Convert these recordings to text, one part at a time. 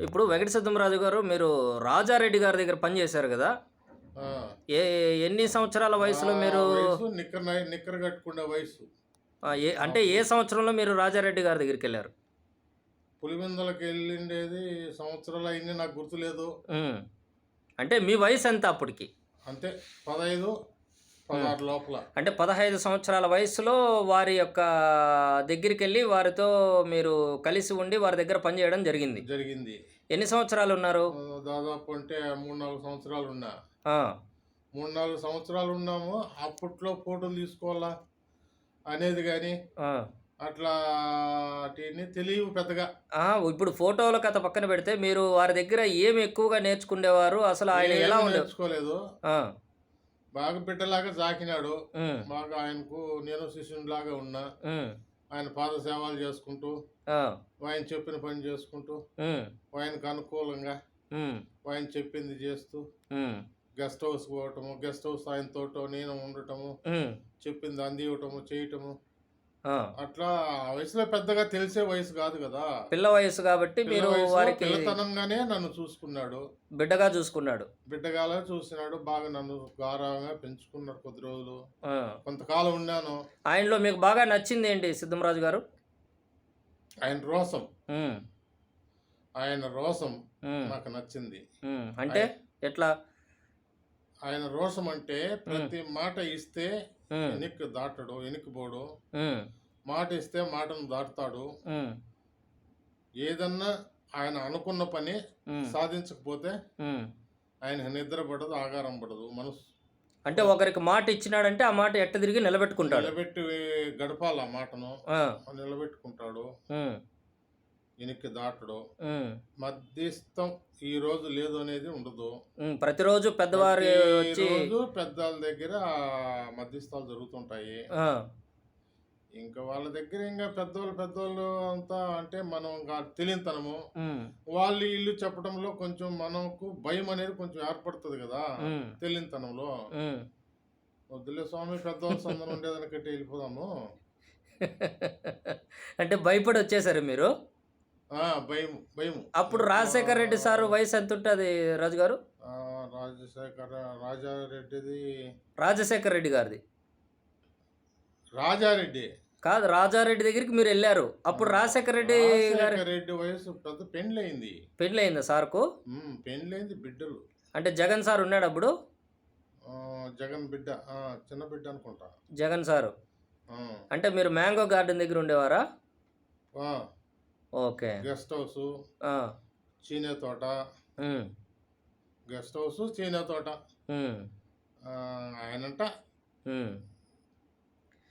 ఇప్పుడు వెంకట సిద్ధంరాజు గారు మీరు రాజారెడ్డి గారి దగ్గర పనిచేశారు కదా? ఆ, ఏ ఎన్ని సంవత్సరాల నా వయసులో మీరు వయసు నిక్కర కట్టుకునే వయసు. అంటే ఏ అప్పుడు సంవత్సరంలో మీరు రాజారెడ్డి గారి దగ్గరికి వెళ్ళారు? పులివెందులకు వెళ్ళిండేది సంవత్సరాలు అయింది, నాకు గుర్తులేదు. ఉమ్. అంటే మీ వయసు ఎంత అప్పటికి? అంతే 15, 16 లోపల. అంటే 15 సంవత్సరాల వయసులో వారి యొక్క దగ్గరికి వెళ్ళి వారితో మీరు కలిసి ఉండి వారి దగ్గర పనిచేయడం జరిగింది. జరిగింది. ఎన్ని సంవత్సరాలు ఉన్నారు? దాదాపు అంటే 3-4 సంవత్సరాలు ఉన్నా. ఆ, 3-4 సంవత్సరాలు ఉన్నాము. అప్పట్లో ఫోటోలు తీసుకోవాలా అనేది కానీ ఆ. అట్లా వాటిని తెలియవు పెద్దగా. ఇప్పుడు ఫోటోల కథ పక్కన పెడితే మీరు వారి దగ్గర ఏమి ఎక్కువగా నేర్చుకునేవారు? అసలు ఆయన ఎలా ఏమీ ఉండే? నేర్చుకోలేదు. ఆ, బాగా బిడ్డలాగా సాకినాడు. ఉమ్, బాగా ఆయనకు నేను శిష్యునిలాగా ఉన్నా. ఉమ్, ఆయన పాద సేవలు చేసుకుంటూ, ఆ, ఆయన చెప్పిన పని చేసుకుంటూ, ఉమ్, ఆయనకు అనుకూలంగా ఉమ్, ఆయన చెప్పింది చేస్తూ, ఉమ్, గెస్ట్ హౌస్ పోవటము, గెస్ట్ హౌస్ ఆయనతోటో నేను ఉండటము, ఉమ్, చెప్పింది అందివ్వటము, చేయటము. ఆ. అట్లా ఆ వయసులో పెద్దగా తెలిసే వయసు కాదు కదా. పిల్ల వయసు కాబట్టి పిల్ల మీరు వయసులో వారికి పిల్లతనంగానే నన్ను చూసుకున్నాడు. బిడ్డగా చూసుకున్నాడు. బిడ్డగాలా చూసినాడు. బాగా నన్ను గారాగా పెంచుకున్నాడు కొద్ది రోజులు. ఆ. కొంతకాలం ఉన్నాను. ఆయనలో మీకు బాగా నచ్చింది ఏంటి సిద్ధంరాజు గారు? ఆయన రోసం, ఉమ్, ఆయన రోసం ఉమ్, నాకు నచ్చింది. అంటే ఎట్లా? ఆయన రోషం అంటే ప్రతి మాట ఇస్తే ఉమ్, వెనక్కి దాటడు, వెనక్కిపోడు. ఉమ్, మాట ఇస్తే మాటను దాటుతాడు. ఉమ్, ఏదన్నా ఆయన అనుకున్న పని ఉమ్, సాధించకపోతే ఉమ్. ఆయనకు నిద్ర పడదు, ఆగారం పడదు. మనసు అంటే ఒకరికి మాట ఇచ్చినాడంటే ఆ మాట ఎట్ట తిరిగి నిలబెట్టుకుంటాడు. నిలబెట్టి గడపాలి. ఆ మాటను ఆ, నిలబెట్టుకుంటాడు. ఉమ్, వెనక్కి దాటడు. ఉమ్, మధ్యస్థం ఈ రోజు లేదు అనేది ఉండదు. ప్రతిరోజు పెద్దవారు వచ్చి రోజు పెద్దల దగ్గర మధ్యస్థాలు జరుగుతుంటాయి. ఆ, ఇంకా వాళ్ళ దగ్గర ఇంకా పెద్దోళ్ళు అంతా అంటే మనం ఇంకా తెలియనితనము. ఉమ్, వాళ్ళు ఇల్లు చెప్పడంలో కొంచెం మనకు భయం అనేది కొంచెం ఏర్పడుతుంది కదా ఉమ్, తెలియనితనంలో. ఉమ్. వద్దులే స్వామి, పెద్దవాళ్ళ సందనం ఉండేదానికంటే వెళ్ళిపోదాము. అంటే భయపడి వచ్చేసారు మీరు? భయం భయం. అప్పుడు రాజశేఖర్ రెడ్డి సారు వయసు ఎంత ఉంటుంది రాజు గారు? రాజారెడ్డిది. రాజశేఖర్ రెడ్డి గారిది రాజారెడ్డి కాదు, రాజారెడ్డి దగ్గరికి మీరు వెళ్ళారు. అప్పుడు రాజశేఖర్ రెడ్డి గారి రాజశేఖర రెడ్డి వయసు పెద్ద పెండ్లయింది. పెళ్ళయిందా సార్కు? పెండ్లైంది, బిడ్డలు. అంటే జగన్ సార్ ఉన్నాడు అప్పుడు? జగన్ బిడ్డ, చిన్న బిడ్డ అనుకుంటా. జగన్ సారు. ఆ, అంటే మీరు మ్యాంగో గార్డెన్ దగ్గర ఉండేవారా? ఆ, ఓకే. గెస్ట్ హౌస్, ఆ, చీనే తోట. ఉమ్, గెస్ట్ హౌస్, చీనే తోట. ఉమ్, ఆయనంట ఉమ్,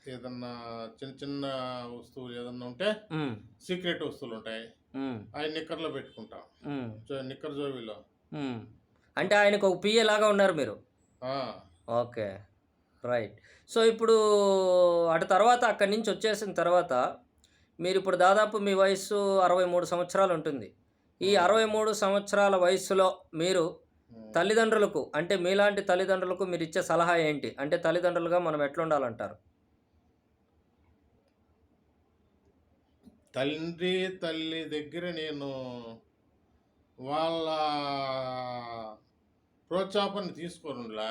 ఏదన్నా చిన్న చిన్న వస్తువులు ఏదన్నా ఉంటే, ఉమ్, సీక్రెట్ వస్తువులు ఉంటాయి, ఉమ్, ఆయన నిక్కర్లో పెట్టుకుంటాం. ఉమ్, నిక్కర్ జోబీలో. ఉమ్. అంటే ఆయనకు ఒక పిఏ లాగా ఉన్నారు మీరు? ఆ, ఓకే, రైట్. సో ఇప్పుడు అటు తర్వాత అక్కడి నుంచి వచ్చేసిన తర్వాత మీరు ఇప్పుడు దాదాపు మీ వయసు 63 సంవత్సరాలు ఉంటుంది. ఈ 63 సంవత్సరాల వయసులో మీరు తల్లిదండ్రులకు, అంటే మీలాంటి తల్లిదండ్రులకు మీరు ఇచ్చే సలహా ఏంటి? అంటే తల్లిదండ్రులుగా మనం ఎట్లా ఉండాలంటారు? తండ్రి తల్లి దగ్గర నేను వాళ్ళ ప్రోత్సాహం తీసుకోనులా.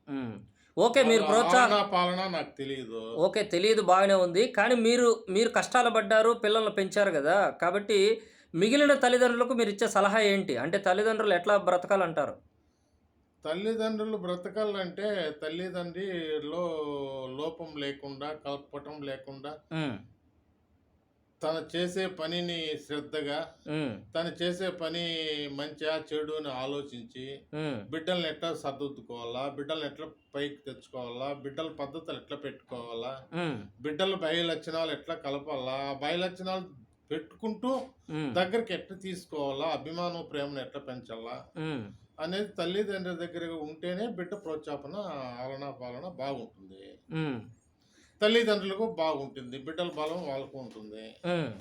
ఉమ్. ఓకే, మీరు ప్రోత్సాహం పాలన నాకు తెలియదు. ఓకే, తెలియదు, బాగానే ఉంది. కానీ మీరు కష్టాలు పడ్డారు, పిల్లల్ని పెంచారు కదా, కాబట్టి మిగిలిన తల్లిదండ్రులకు మీరు ఇచ్చే సలహా ఏంటి? అంటే తల్లిదండ్రులు ఎట్లా బ్రతకాలంటారు? తల్లిదండ్రులు బ్రతకాలంటే తల్లిదండ్రిలో లోపం లేకుండా, కల్పటం లేకుండా, ఉమ్, తను చేసే పనిని శ్రద్ధగా, ఉమ్, తను చేసే పని మంచిగా చెడు అని ఆలోచించి, ఉమ్, బిడ్డల్ని ఎట్లా సర్దుకోవాలా, బిడ్డల్ని ఎట్లా పైకి తెచ్చుకోవాలా, బిడ్డల పద్ధతులు ఎట్లా పెట్టుకోవాలా, ఉమ్, బిడ్డల బయ లక్షణాలు ఎట్లా కలపాలా, ఆ బయ లక్షణాలు పెట్టుకుంటూ ఉమ్, దగ్గరికి ఎట్లా తీసుకోవాలా, అభిమానం ప్రేమను ఎట్లా పెంచాలా ఉమ్, అనేది తల్లిదండ్రుల దగ్గర ఉంటేనే బిడ్డ ప్రోత్సాహన ఆలనా పాలన బాగుంటుంది. ఉమ్, తల్లిదండ్రులకు బాగుంటుంది, బిడ్డల బలం వాళ్ళకు ఉంటుంది. ఉమ్.